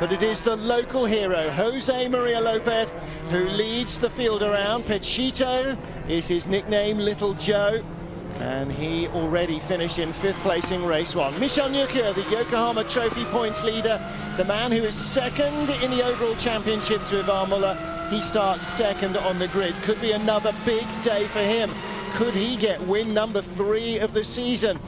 but it is the local hero, Jose Maria Lopez, who leads the field around. Pechito is his nickname, Little Joe, and he already finished in 5th place in race 1. Michel Nukia, the Yokohama Trophy points leader, the man who is second in the overall championship to Ivan Muller. He starts second on the grid. Could be another big day for him. Could he get win number 3 of the season?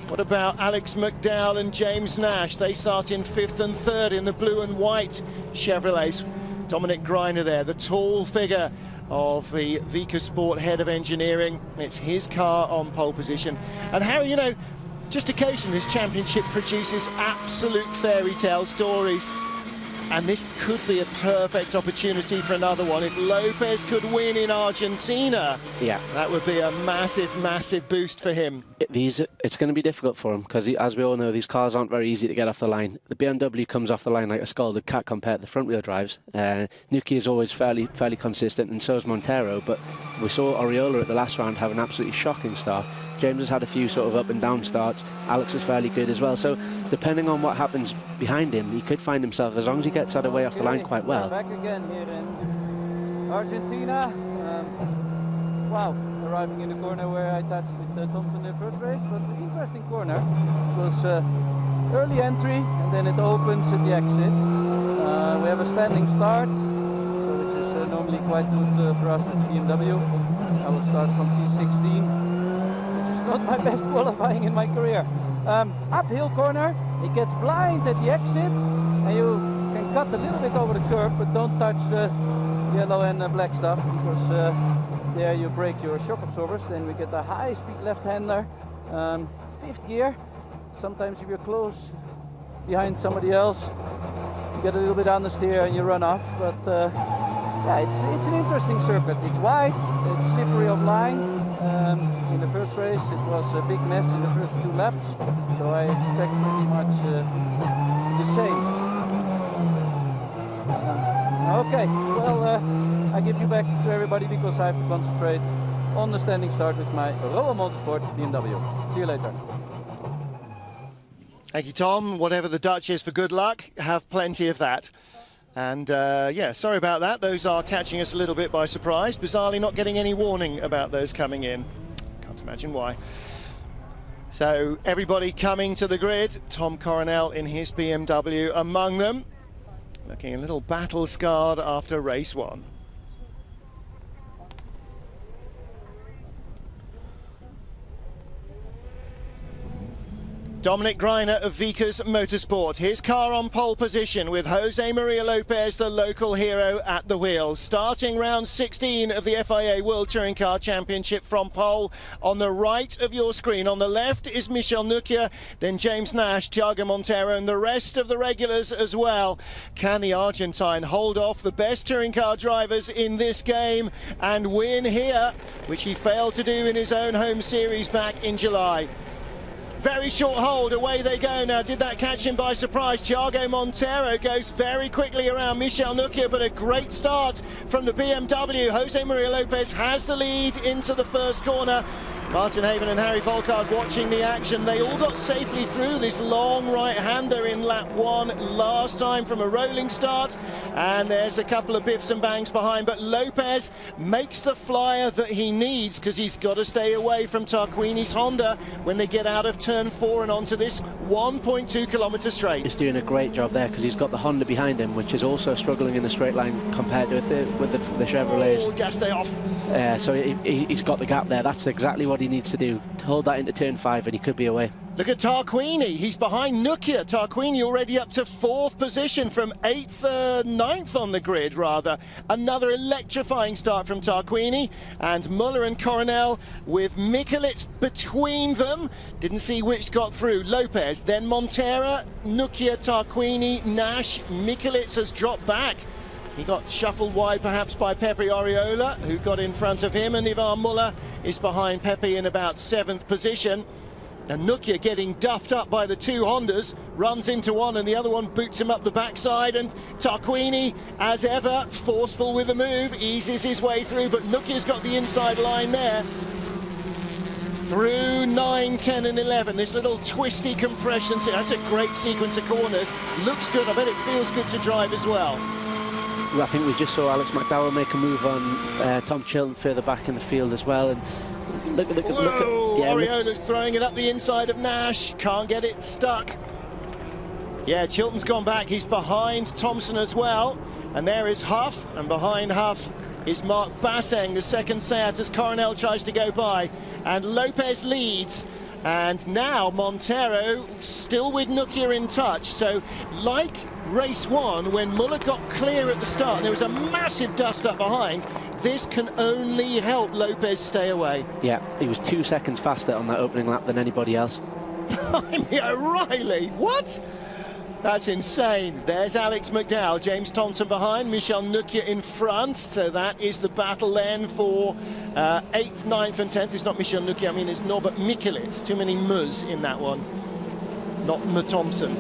What about Alex McDowell and James Nash? They start in 5th and 3rd in the blue and white Chevrolets. Dominic Greiner there, the tall figure of the Vika Sport head of engineering. It's his car on pole position. And Harry, you know, just occasionally this championship produces absolute fairy tale stories. And this could be a perfect opportunity for another one. If Lopez could win in Argentina, yeah, that would be a massive, massive boost for him. It's going to be difficult for him because, as we all know, these cars aren't very easy to get off the line. The BMW comes off the line like a scalded cat compared to the front-wheel drives. Nuki is always fairly consistent, and so is Montero. But we saw Oriola at the last round have an absolutely shocking start. James has had a few sort of up and down starts. Alex is fairly good as well. So depending on what happens behind him, he could find himself, as long as he gets out of the way off the line quite well. Back again here in Argentina. Wow, arriving in the corner where I touched with Thompson in the first race, but an interesting corner. It was early entry and then it opens at the exit. We have a standing start, so which is normally quite good for us with the BMW. I will start from P16. Not my best qualifying in my career. Uphill corner, it gets blind at the exit, and you can cut a little bit over the curb, but don't touch the yellow and black stuff, because there you break your shock absorbers. Then we get a high-speed left-hander, 5th gear. Sometimes if you're close behind somebody else, you get a little bit understeer and you run off. But yeah, it's an interesting circuit. It's wide, it's slippery off line. In the first race it was a big mess in the first 2 laps, so I expect pretty much the same. Okay, well, I give you back to everybody because I have to concentrate on the standing start with my Roa Motorsport BMW. See you later. Thank you, Tom. Whatever the Dutch is for good luck, have plenty of that. And yeah, sorry about that. Those are catching us a little bit by surprise. Bizarrely not getting any warning about those coming in. Can't imagine why. So everybody coming to the grid. Tom Coronel in his BMW among them. Looking a little battle scarred after race 1. Dominic Greiner of Vika's Motorsport. His car on pole position with Jose Maria Lopez, the local hero, at the wheel. Starting round 16 of the FIA World Touring Car Championship from pole. On the right of your screen, on the left is Michel Nukia, then James Nash, Thiago Montero, and the rest of the regulars as well. Can the Argentine hold off the best touring car drivers in this game and win here, which he failed to do in his own home series back in July? Very short hold, away they go now. Did that catch him by surprise? Thiago Montero goes very quickly around Michel Nukia, but a great start from the BMW. Jose Maria Lopez has the lead into the first corner. Martin Haven and Harry Volkard watching the action. They all got safely through this long right-hander in lap 1 last time from a rolling start. And there's a couple of biffs and bangs behind, but Lopez makes the flyer that he needs because he's got to stay away from Tarquini's Honda when they get out of turn 4 and onto this 1.2 kilometre straight. He's doing a great job there because he's got the Honda behind him, which is also struggling in the straight line compared with the Chevrolets. Oh, gas day off. So he's got the gap there. That's exactly what he needs to do. Hold that into turn 5 and he could be away. Look at Tarquini, he's behind Nukia. Tarquini already up to 4th position from 8th, 9th on the grid rather. Another electrifying start from Tarquini, and Muller and Coronel with Mikulits between them. Didn't see which got through. Lopez, then Montero, Nukia, Tarquini, Nash. Mikulits has dropped back. He got shuffled wide perhaps by Pepe Oriola, who got in front of him, and Ivan Muller is behind Pepe in about 7th position. And Nukia getting duffed up by the 2 Hondas, runs into one and the other one boots him up the backside, and Tarquini, as ever, forceful with the move, eases his way through, but Nukia's got the inside line there. through 9, 10 and 11. This little twisty compression, that's a great sequence of corners. Looks good, I bet it feels good to drive as well. Well, I think we just saw Alex McDowell make a move on Tom Chilton further back in the field as well. And look at Oriola's throwing it up the inside of Nash, can't get it stuck. Yeah, Chilton's gone back, he's behind Thompson as well. And there is Huff, and behind Huff is Mark Basseng, the second Seat, as Coronel tries to go by. And Lopez leads. And now Montero still with Nukia in touch. So like race 1, when Muller got clear at the start and there was a massive dust up behind, this can only help Lopez stay away. Yeah, he was 2 seconds faster on that opening lap than anybody else. Blimey O'Reilly, what? That's insane. There's Alex McDowell, James Thompson behind, Michel Nukia in front. So that is the battle then for 8th, 9th and 10th. It's not Michel Nukia, I mean it's Norbert Mikelitz. Too many Ms in that one. Not M. Thompson.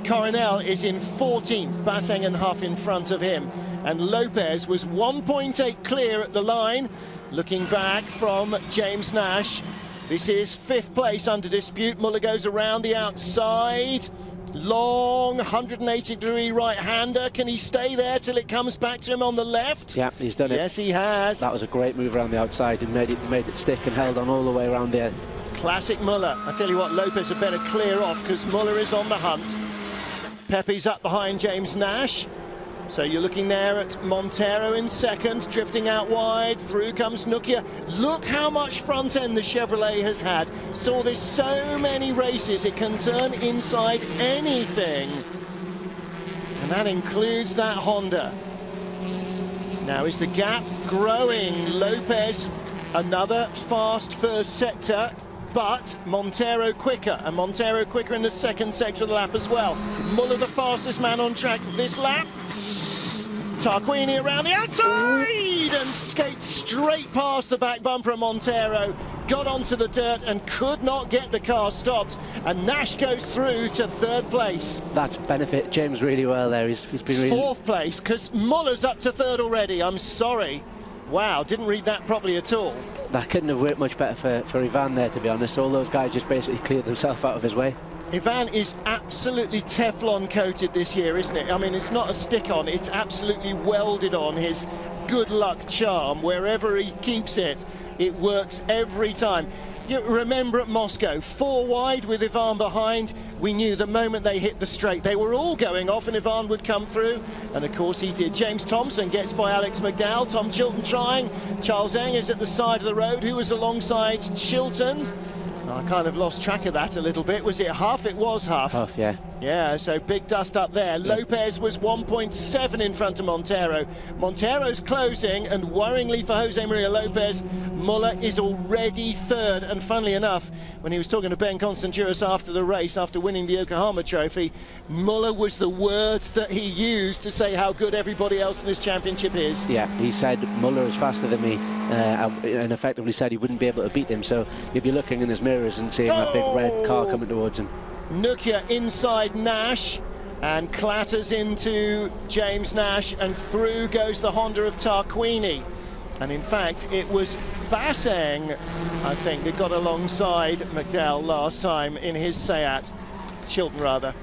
Coronel is in 14th, Basseng and Huff in front of him. And Lopez was 1.8 clear at the line. Looking back from James Nash. This is 5th place under dispute. Muller goes around the outside. Long 180-degree right-hander. Can he stay there till it comes back to him on the left? Yeah, he's done it. Yes, he has. That was a great move around the outside and made it stick and held on all the way around there. Classic Muller. I tell you what, Lopez had better clear off because Muller is on the hunt. Pepe's up behind James Nash. So you're looking there at Montero in second, drifting out wide, through comes Nukia. Look how much front end the Chevrolet has had. Saw this so many races, it can turn inside anything. And that includes that Honda. Now is the gap growing. Lopez, another fast first sector, but Montero quicker, and Montero quicker in the second sector of the lap as well. Muller the fastest man on track this lap. Tarquini around the outside and skates straight past the back bumper of Montero, got onto the dirt and could not get the car stopped, and Nash goes through to 3rd place. That's benefit James really well there. He's been really... 4th place, because Muller's up to 3rd already. I'm sorry. Wow, didn't read that properly at all. That couldn't have worked much better for Ivan there, to be honest. All those guys just basically cleared themselves out of his way. Ivan is absolutely Teflon coated this year, isn't it? I mean, it's not a stick-on, it's absolutely welded on. His good luck charm, wherever he keeps it, it works every time. You remember at Moscow, 4 wide with Ivan behind, we knew the moment they hit the straight, they were all going off and Ivan would come through, and of course he did. James Thompson gets by Alex McDowell, Tom Chilton trying, Charles Eng is at the side of the road, who was alongside Chilton. I kind of lost track of that a little bit. Was it Huff? It was Huff. Huff, yeah. Yeah, so big dust up there. Yeah. Lopez was 1.7 in front of Montero. Montero's closing, and worryingly for Jose Maria Lopez, Muller is already 3rd. And funnily enough, when he was talking to Ben Constanturis after the race, after winning the Yokohama Trophy, Muller was the word that he used to say how good everybody else in this championship is. Yeah, he said Muller is faster than me, and effectively said he wouldn't be able to beat him. So he'll be looking in his mirrors and seeing that big red car coming towards him. Nukia inside Nash and clatters into James Nash, and through goes the Honda of Tarquini. And in fact, it was Basseng, I think, that got alongside McDowell last time in his Seat. Chilton, rather.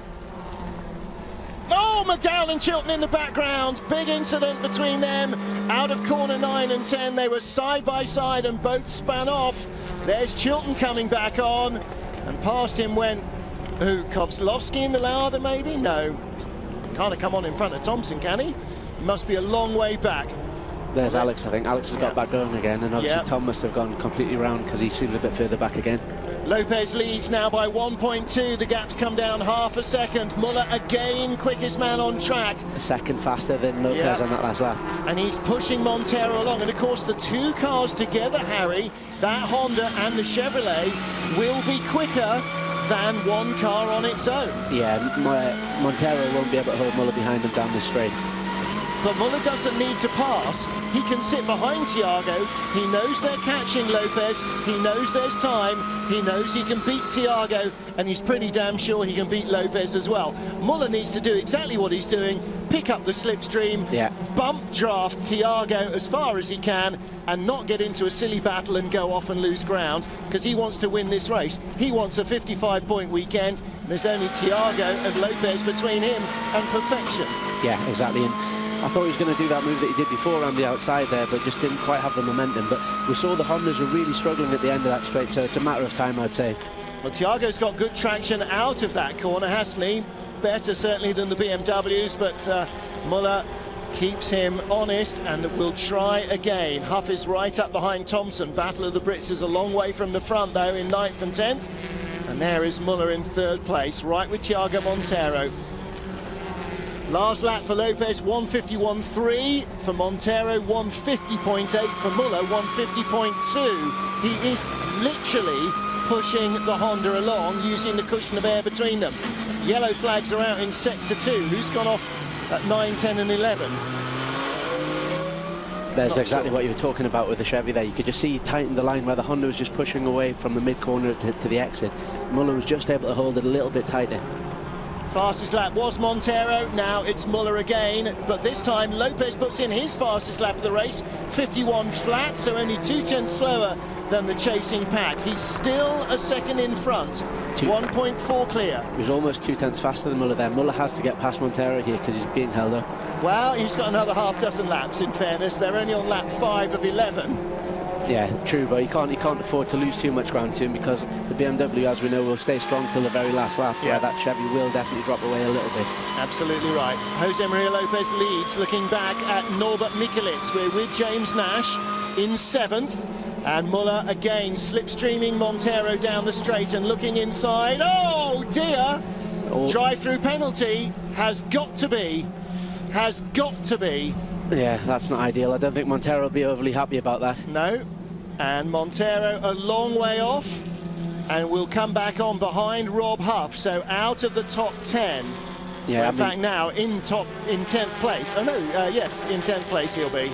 Oh, McDowell and Chilton in the background. Big incident between them. Out of corner 9 and 10, they were side by side and both span off. There's Chilton coming back on, and past him went, who, Kozlovsky in the Lauda maybe? No, can't have come on in front of Thompson, can he? He must be a long way back. There's Alex, I think. Alex has got back going again, and obviously Tom must have gone completely round because he seemed a bit further back again. Lopez leads now by 1.2. The gap's come down half a second. Muller again, quickest man on track. A second faster than Lopez on that last lap. And he's pushing Montero along. And of course, the 2 cars together, Harry, that Honda and the Chevrolet, will be quicker than 1 car on its own. Yeah, Montero won't be able to hold Muller behind him down this straight. But Muller doesn't need to pass. He can sit behind Thiago. He knows they're catching Lopez. He knows there's time. He knows he can beat Thiago, and he's pretty damn sure he can beat Lopez as well. Muller needs to do exactly what he's doing, pick up the slipstream, bump draft Thiago as far as he can, and not get into a silly battle and go off and lose ground, because he wants to win this race. He wants a 55-point weekend. There's only Thiago and Lopez between him and perfection. Yeah, exactly. And I thought he was going to do that move that he did before on the outside there, but just didn't quite have the momentum. But we saw the Hondas were really struggling at the end of that straight, so it's a matter of time, I'd say. Well, Thiago's got good traction out of that corner, hasn't he? Better certainly than the BMWs, but Muller keeps him honest and will try again. Huff is right up behind Thompson. Battle of the Brits is a long way from the front, though, in 9th and 10th. And there is Muller in 3rd place, right with Thiago Montero. Last lap for Lopez, 151.3. For Montero, 150.8. For Muller, 150.2. He is literally pushing the Honda along, using the cushion of air between them. Yellow flags are out in sector 2. Who's gone off at 9, 10 and 11? That's exactly what you were talking about with the Chevy there. You could just see he tightened the line where the Honda was just pushing away from the mid-corner to the exit. Muller was just able to hold it a little bit tighter. Fastest lap was Montero, now it's Muller again, but this time Lopez puts in his fastest lap of the race, 51 flat, so only 2/10 slower than the chasing pack. He's still a second in front, 1.4 clear. He was almost 2/10 faster than Muller there. Muller has to get past Montero here because he's being held up. Well, he's got another half dozen laps, in fairness. They're only on lap 5 of 11. Yeah, true, but he can't afford to lose too much ground to him, because the BMW, as we know, will stay strong till the very last lap, where that Chevy will definitely drop away a little bit. Absolutely right. Jose Maria Lopez leads, looking back at Norbert Mikulits. We're with James Nash in 7th, and Muller again slipstreaming Montero down the straight and looking inside. Oh dear! Drive-through penalty has got to be. Yeah, that's not ideal. I don't think Montero will be overly happy about that. No, and Montero a long way off, and will come back on behind Rob Huff, so out of the top 10. Yeah, well, in fact now in 10th place. Oh no, yes, in 10th place he'll be.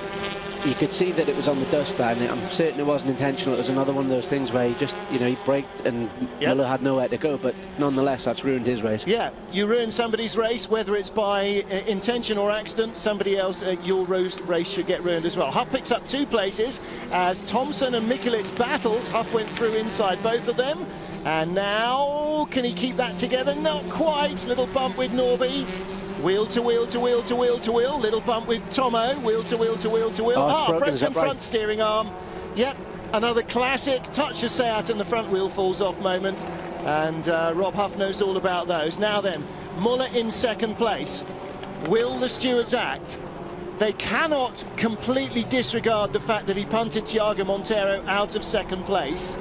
You could see that it was on the dust there, and I'm certain it wasn't intentional. It was another one of those things where he just, he braked and Muller had nowhere to go, but nonetheless, that's ruined his race. Yeah, you ruin somebody's race, whether it's by intention or accident, somebody else, your race should get ruined as well. Huff picks up 2 places as Thompson and Mikulits battled. Huff went through inside both of them, and now, can he keep that together? Not quite. Little bump with Norby. Wheel to wheel to wheel to wheel to wheel. Little bump with Tomo. Wheel to wheel to wheel to wheel. Broken front steering arm. Yep, another classic. Touch of Seat and the front wheel falls off moment. And Rob Huff knows all about those. Now then, Muller in 2nd place. Will the stewards act? They cannot completely disregard the fact that he punted Thiago Montero out of 2nd place.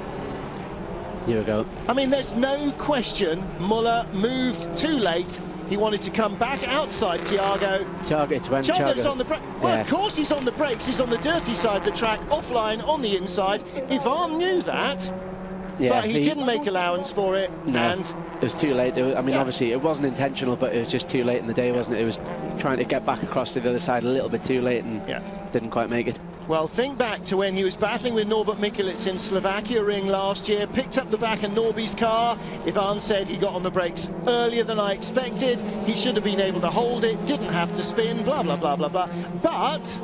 Here we go. I mean, there's no question Muller moved too late. He wanted to come back outside Thiago. Thiago's on the brake. Well, of course he's on the brakes. He's on the dirty side of the track, offline on the inside. Ivan knew that, but he didn't make allowance for it. No, and it was too late. Obviously, it wasn't intentional, but it was just too late in the day, wasn't it? It was trying to get back across to the other side a little bit too late and didn't quite make it. Well, think back to when he was battling with Norbert Mikulits in Slovakia Ring last year, picked up the back of Norby's car. Ivan said he got on the brakes earlier than I expected. He should have been able to hold it, didn't have to spin, blah, blah, blah, blah, blah. But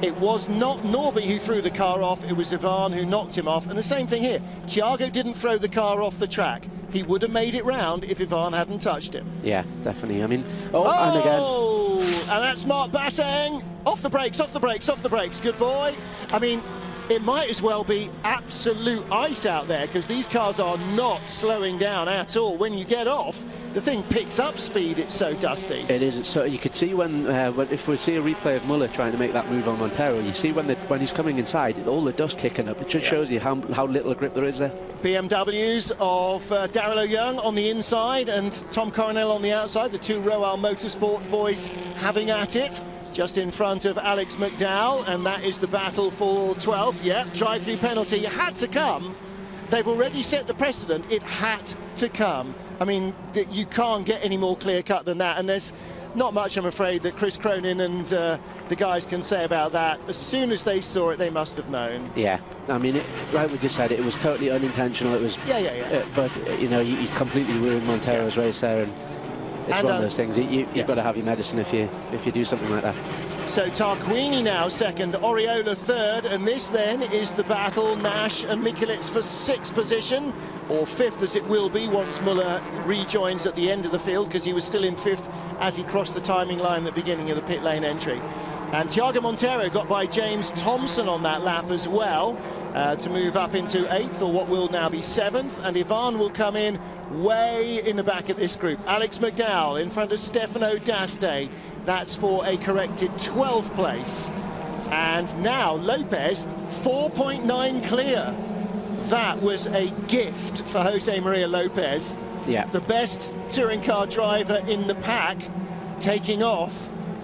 it was not Norby who threw the car off, it was Ivan who knocked him off. And the same thing here. Thiago didn't throw the car off the track. He would have made it round if Ivan hadn't touched him. Yeah, definitely. I mean, and again. And that's Mark Basseng. Off the brakes, off the brakes, off the brakes. Good boy. I mean, it might as well be absolute ice out there, because these cars are not slowing down at all. When you get off, the thing picks up speed. It's so dusty. It is. So you could see when if we see a replay of Muller trying to make that move on Montero, you see when he's coming inside, all the dust kicking up. It just shows you how little grip there is there. BMWs of Daryl O'Young on the inside and Tom Coronel on the outside. The 2 Roal Motorsport boys having at it. Just in front of Alex McDowell, and that is the battle for 12th. Yeah, drive-through penalty had to come. They've already set the precedent. It had to come. I mean, you can't get any more clear-cut than that, and there's not much, I'm afraid, that Chris Cronin and the guys can say about that. As soon as they saw it, they must have known. Yeah, I mean, like we just said, it was totally unintentional. It was, but you completely ruined Montero's race there, and It's one of those things. You've got to have your medicine if you do something like that. So Tarquini now second, Oriola third, and this then is the battle, Nash and Mikulits for sixth position, or fifth as it will be once Muller rejoins at the end of the field, because he was still in fifth as he crossed the timing line at the beginning of the pit lane entry. And Thiago Monteiro got by James Thompson on that lap as well, to move up into eighth, or what will now be seventh, and Ivan will come in way in the back of this group. Alex McDowell in front of Stefano D'Aste. That's for a corrected 12th place. And now Lopez 4.9 clear. That was a gift for Jose Maria Lopez. Yeah. The best touring car driver in the pack, taking off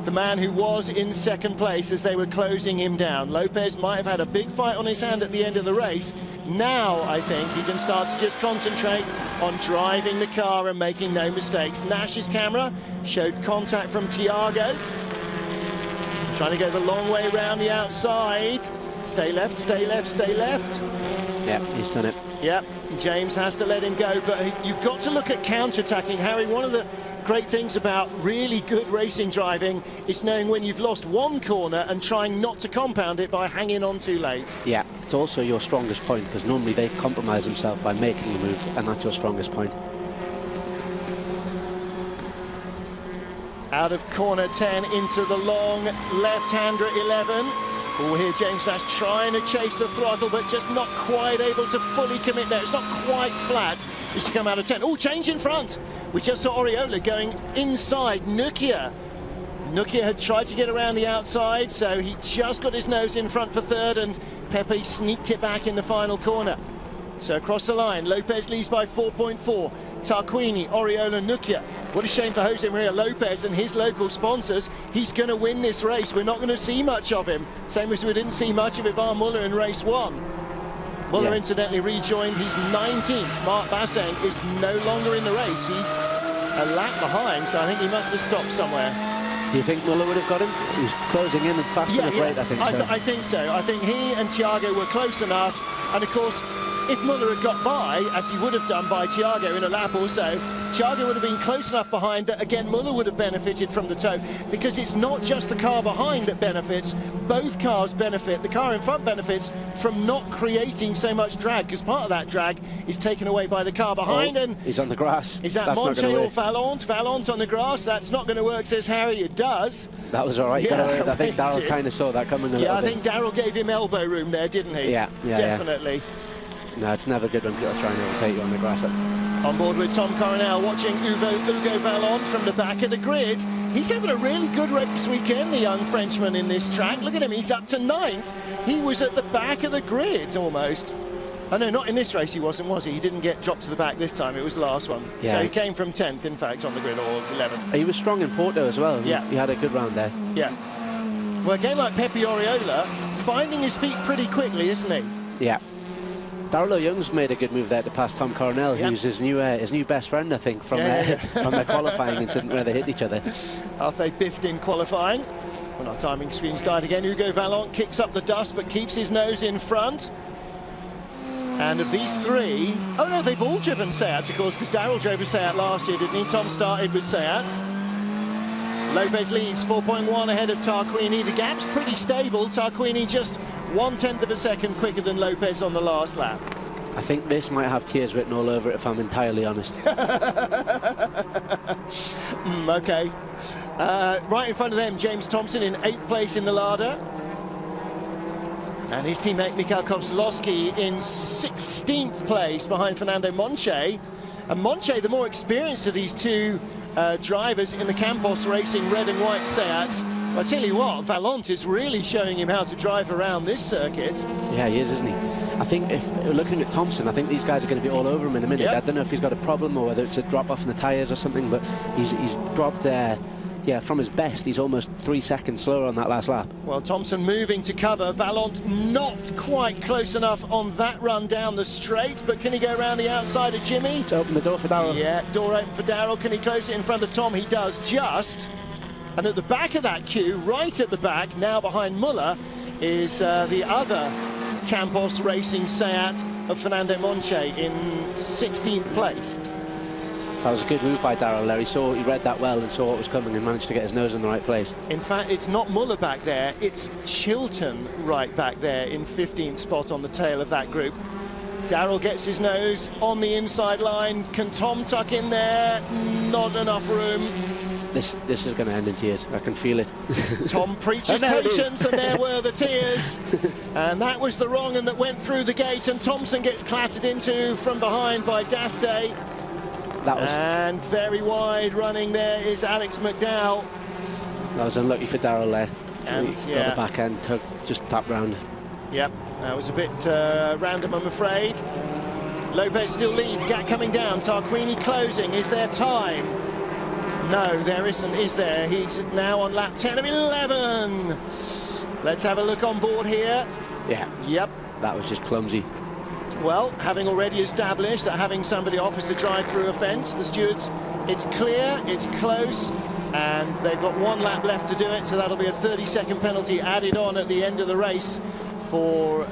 the man who was in second place as they were closing him down. Lopez might have had a big fight on his hand at the end of the race. Now I think he can start to just concentrate on driving the car and making no mistakes. Nash's camera showed contact from Thiago, trying to go the long way around the outside. Stay left, stay left, stay left. Yeah, he's done it. Yep, James has to let him go, but you've got to look at counter-attacking, Harry. One of the great things about really good racing driving is knowing when you've lost one corner and trying not to compound it by hanging on too late. Yeah, it's also your strongest point, because normally they compromise themselves by making the move, and that's your strongest point. Out of corner 10 into the long left-hander at 11. Oh, here James Nash trying to chase the throttle, but just not quite able to fully commit there. It's not quite flat as you come out of 10. Oh, change in front. We just saw Oriola going inside Nukia. Nukia had tried to get around the outside, so he just got his nose in front for third, and Pepe sneaked it back in the final corner. So across the line, Lopez leads by 4.4. Tarquini, Oriola, Nukia. What a shame for Jose Maria Lopez and his local sponsors. He's going to win this race. We're not going to see much of him. Same as we didn't see much of Ivan Muller in race 1. Muller incidentally rejoined. He's 19th. Mark Basseng is no longer in the race. He's a lap behind, so I think he must have stopped somewhere. Do you think Muller would have got him? He was closing in and fast in the break, I think so. I think so. I think he and Thiago were close enough, and of course, if Muller had got by, as he would have done by Thiago in a lap or so, Thiago would have been close enough behind that, again, Muller would have benefited from the tow, because it's not just the car behind that benefits, both cars benefit. The car in front benefits from not creating so much drag, because part of that drag is taken away by the car behind. And he's on the grass. Is that Monche or Vallant? Vallant's on the grass. That's not going to work, says Harry. It does. That was all right. Yeah, I think Darrell kind of saw that coming a little bit. Yeah, I think Darrell gave him elbow room there, didn't he? Yeah, Definitely. Yeah. No, it's never good when people are trying to overtake you on the grass. On board with Tom Coronel, watching Ugo Vallant from the back of the grid. He's having a really good race weekend, the young Frenchman in this track. Look at him, he's up to 9th. He was at the back of the grid almost. Oh no, not in this race he wasn't, was he? He didn't get dropped to the back this time, it was the last one. Yeah. So he came from 10th, in fact, on the grid, or 11th. He was strong in Porto as well. Yeah. He had a good round there. Yeah. Well, again, like Pepe Oriola, finding his feet pretty quickly, isn't he? Yeah. Darrell Young's made a good move there to pass Tom Coronel, who's his new best friend, I think, from their qualifying incident where they hit each other. After they biffed in qualifying. When our timing screens died again, Ugo Vallant kicks up the dust but keeps his nose in front. And of these three, oh no, they've all driven Seats, of course, because Darrell drove a Seat last year, didn't he? Tom started with Seats. Lopez leads 4.1 ahead of Tarquini. The gap's pretty stable. Tarquini just 1/10 of a second quicker than Lopez on the last lap. I think this might have tears written all over it, if I'm entirely honest. Okay. Right in front of them, James Thompson in 8th place in the Lada. And his teammate Mikhail Kozlowski in 16th place behind Fernando Monche. And Monche, the more experienced of these two drivers in the Campos Racing red and white Seats. I tell you what, Vallant is really showing him how to drive around this circuit. Yeah, he is, isn't he? I think if looking at Thompson, I think these guys are going to be all over him in a minute. Yep. I don't know if he's got a problem or whether it's a drop off in the tyres or something, but he's dropped from his best, he's almost 3 seconds slower on that last lap. Well, Thompson moving to cover. Vallant not quite close enough on that run down the straight, but can he go around the outside of Jimmy? To open the door for Darrell. Yeah, door open for Darrell. Can he close it in front of Tom? He does just. And at the back of that queue, right at the back, now behind Muller, is the other Campos Racing Seat of Fernando Monche in 16th place. That was a good move by Darrell there. He read that well and saw what was coming and managed to get his nose in the right place. In fact, it's not Muller back there, it's Chilton right back there in 15th spot on the tail of that group. Darrell gets his nose on the inside line. Can Tom tuck in there? Not enough room. This is going to end in tears. I can feel it. Tom preaches patience, and there were the tears. And that was the wrong and that went through the gate, and Thompson gets clattered into from behind by Daste. And very wide running there is Alex McDowell. That was unlucky for Darrell there. And he got the backhand, just tapped round. Yep, that was a bit random, I'm afraid. Lopez still leads, gap coming down, Tarquini closing. Is there time? No, there isn't, is there? He's now on lap 10 of 11. Let's have a look on board here. Yeah. Yep. That was just clumsy. Well, having already established that having somebody off is a drive-through offence, the stewards, it's clear, it's close, and they've got 1 lap left to do it, so that'll be a 30-second penalty added on at the end of the race for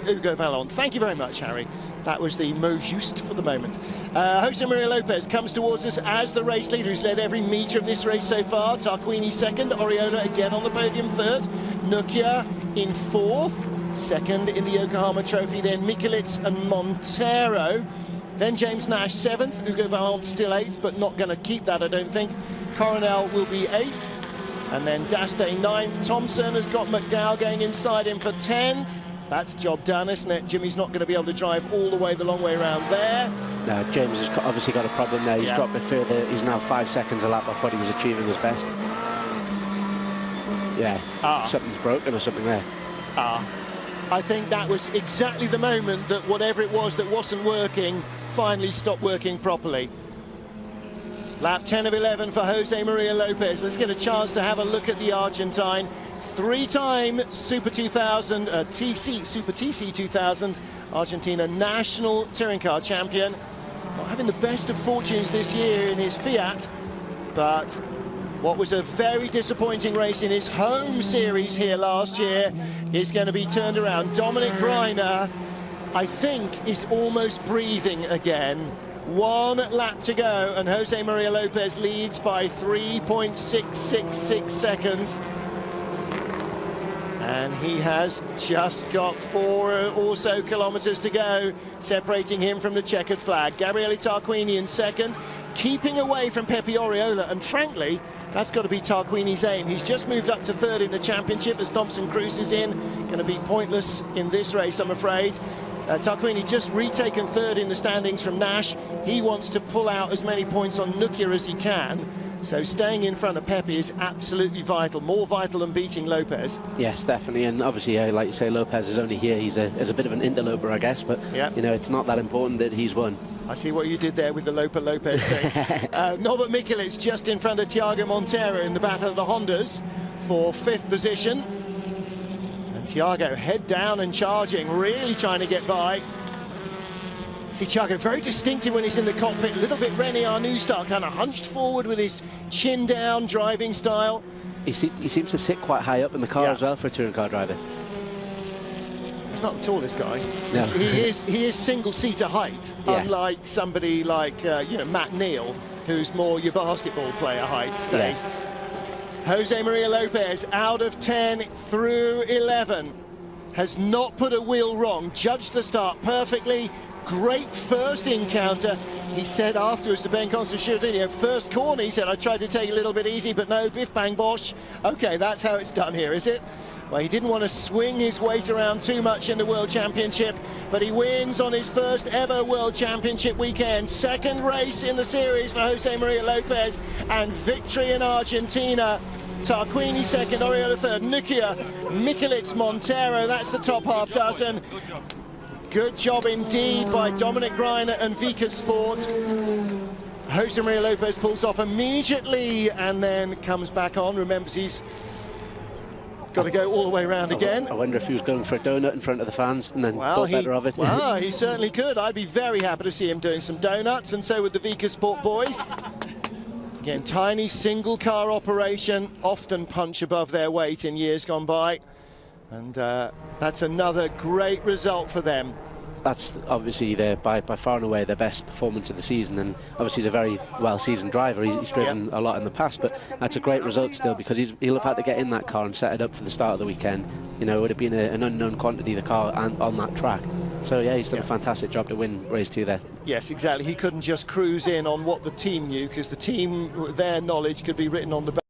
Hugo Vallon. Thank you very much, Harry. That was the mot juste for the moment. Jose Maria Lopez comes towards us as the race leader. He's led every metre of this race so far. Tarquini second, Oriola again on the podium third, Nukia in fourth, second in the Yokohama Trophy, then Mikulits and Montero. Then James Nash seventh, Hugo Vallon still eighth, but not going to keep that, I don't think. Coronel will be eighth, and then Daste ninth. Thompson has got McDowell going inside him for 10th. That's job done, isn't it? Jimmy's not going to be able to drive all the way the long way around there. No, James has obviously got a problem there. He's dropped it further. He's now 5 seconds a lap off what he was achieving his best. Yeah, something's broken or something there. I think that was exactly the moment that whatever it was that wasn't working finally stopped working properly. Lap 10 of 11 for Jose Maria Lopez. Let's get a chance to have a look at the Argentine. 3-time Super 2000, Super TC 2000 Argentina national touring car champion. Not having the best of fortunes this year in his Fiat, but what was a very disappointing race in his home series here last year is going to be turned around. Dominic Greiner, I think, is almost breathing again. 1 lap to go, and Jose Maria Lopez leads by 3.666 seconds. And he has just got 4 or so kilometres to go, separating him from the checkered flag. Gabriele Tarquini in second, keeping away from Pepe Oriola, and frankly, that's got to be Tarquini's aim. He's just moved up to third in the championship as Thompson cruises in. Going to be pointless in this race, I'm afraid. Tarquini just retaken third in the standings from Nash. He wants to pull out as many points on Nukia as he can. So staying in front of Pepe is absolutely vital, more vital than beating Lopez. Yes, definitely, and obviously, like you say, Lopez is only here. He's a bit of an interloper, I guess, but you know, it's not that important that he's won. I see what you did there with the Lopez thing. Norbert Mikulits just in front of Thiago Montero in the battle of the Hondas for 5th position. And Thiago head down and charging, really trying to get by. See Thiago very distinctive when he's in the cockpit, a little bit René Arnoux style, kind of hunched forward with his chin down driving style. He seems to sit quite high up in the car as well for a touring car driver. He's not the tallest guy. No. He is single-seater height, unlike somebody like you know, Matt Neal, who's more your basketball player height, say. Yes. Jose Maria Lopez out of 10 through 11. Has not put a wheel wrong, judged the start perfectly. Great first encounter. He said afterwards to Ben Constantino, first corner, he said, I tried to take it a little bit easy, but no, biff bang bosh. Okay, that's how it's done here, is it? Well, he didn't want to swing his weight around too much in the World Championship, but he wins on his first ever World Championship weekend. Second race in the series for Jose Maria Lopez, and victory in Argentina. Tarquini second, Oriola third, Nukia, Mikulits, Montero, that's the top half dozen. Good job indeed by Dominic Greiner and Vika Sport. Jose Maria Lopez pulls off immediately and then comes back on, remembers he's got to go all the way around again. I wonder if he was going for a donut in front of the fans and then thought better of it. Well, he certainly could. I'd be very happy to see him doing some donuts, and so would the Vika Sport boys. Again, tiny single car operation, often punch above their weight in years gone by. And that's another great result for them. that's obviously by far and away their best performance of the season, and obviously he's a very well-seasoned driver. He's driven a lot in the past, but that's a great result still, because he'll have had to get in that car and set it up for the start of the weekend. You know, it would have been an unknown quantity, the car, and on that track. So yeah, he's done a fantastic job to win race 2 there. Yes, exactly. He couldn't just cruise in on what the team knew, because the team, their knowledge could be written on the back.